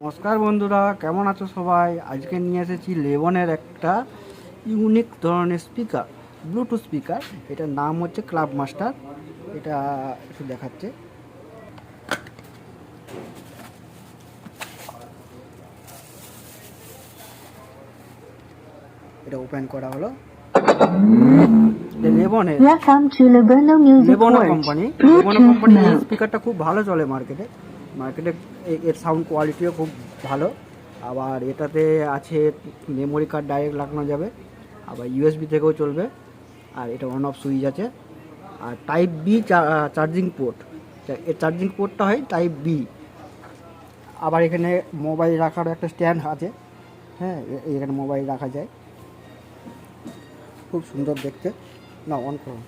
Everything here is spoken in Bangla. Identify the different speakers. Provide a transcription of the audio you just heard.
Speaker 1: নমস্কার বন্ধুরা, কেমন আছো সবাই? আজকে নিয়ে এসেছি লেবনের একটা ইউনিক ধরনের স্পিকার, ব্লুটুথ স্পিকার। এটার নাম হচ্ছে ক্লাব মাস্টার। এটা একটু দেখাচ্ছে। এটা ওপেন করা হলো। লেবনের লেবনো কোম্পানি এই স্পিকারটা খুব ভালো চলে মার্কেটে। এর সাউন্ড কোয়ালিটিও খুব ভালো। আবার এটাতে আছে মেমোরি কার্ড ডাইরেক্ট লাগানো যাবে, আবার ইউএসবি থেকেও চলবে। আর এটা অন অফ সুইচ আছে। আর টাইপ বি চার্জিং পোর্ট, এর চার্জিং পোর্টটা হয় টাইপ বি। আবার এখানে মোবাইল রাখারও একটা স্ট্যান্ড আছে। হ্যাঁ, এখানে মোবাইল রাখা যায়। খুব সুন্দর দেখতে। না, অন করো।